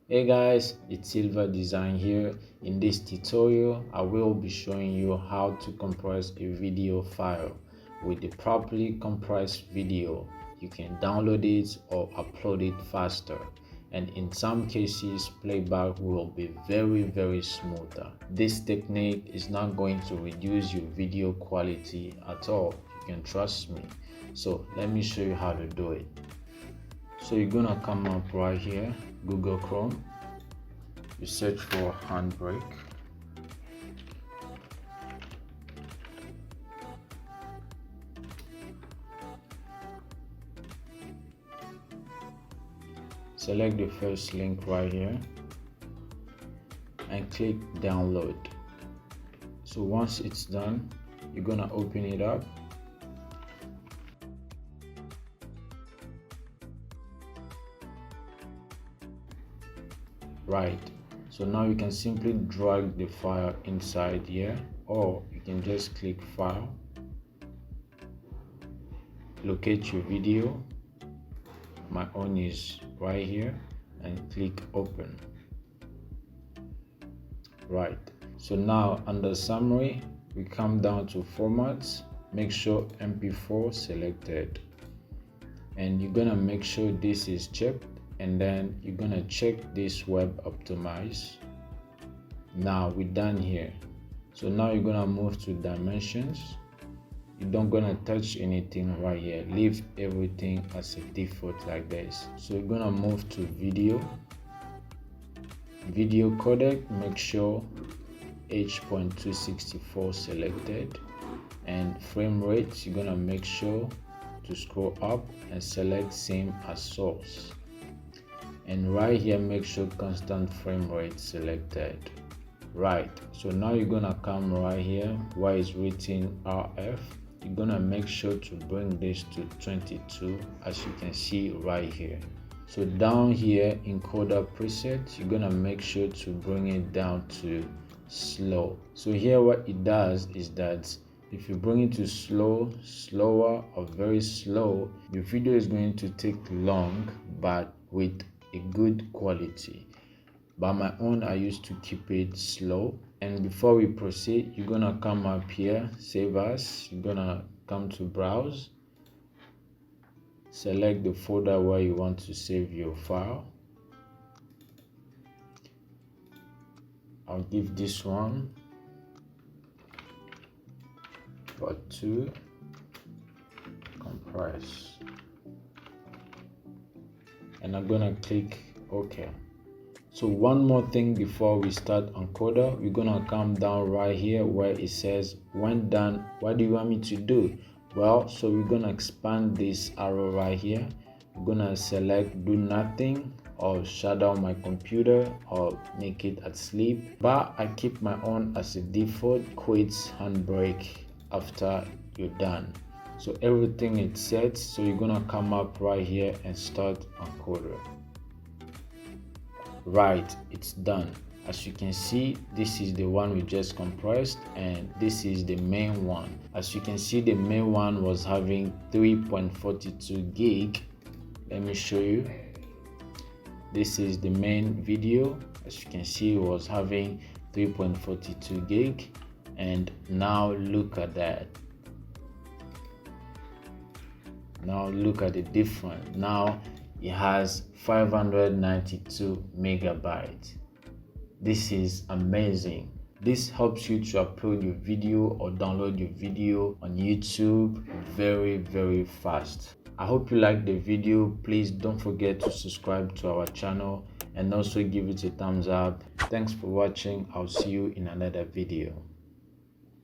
Hey guys, it's Silver Design here. In this tutorial, I will be showing you how to compress a video file. With the properly compressed video, you can download it or upload it faster. And in some cases, playback will be very smoother. This technique is not going to reduce your video quality at all. You can trust me. So let me show you how to do it. So you're gonna come up right here, Google Chrome. You search for Handbrake. Select the first link right here and click download. So once it's done, you're gonna open it up. Right, so now you can simply drag the file inside here, or you can just click file, locate your video. My own is right here, and click open. Right, so now under summary, we come down to formats. Make sure MP4 selected, and you're gonna make sure this is checked, and then you're gonna check this web optimize. Now we're done here. So now you're gonna move to dimensions. You don't gonna touch anything right here. Leave everything as a default like this. So you're gonna move to video codec. Make sure H.264 selected, and frame rate, you're gonna make sure to scroll up and select same as source, and right here make sure constant frame rate selected. Right, so now you're gonna come right here where it's written RF. You're gonna make sure to bring this to 22, as you can see right here. So down here encoder preset, you're gonna make sure to bring it down to slow. So here what it does is that if you bring it to slow, slower, or very slow, the video is going to take long but with a good quality. By my own, I used to keep it slow. And before we proceed, you're gonna come up here, save as. You're gonna come to browse, select the folder where you want to save your file. I'll give this one part 2 compress, and I'm gonna click OK. So one more thing before we start encoder, we're gonna come down right here where it says when done, what do you want me to do? Well, so we're gonna expand this arrow right here. We're gonna select do nothing, or shut down my computer, or make it at sleep, but I keep my own as a default. Quit Handbrake after you're done. So everything is set. So you're gonna come up right here and start encoder. Right, it's done. As you can see, this is the one we just compressed, and this is the main one. As you can see, the main one was having 3.42 gig. Let me show you. This is the main video. As you can see, it was having 3.42 gig, and now look at that. Now look at the difference. Now it has 592 megabytes. This is amazing. This helps you to upload your video or download your video on YouTube very fast. I hope you liked the video. Please don't forget to subscribe to our channel and also give it a thumbs up. Thanks for watching. I'll see you in another video.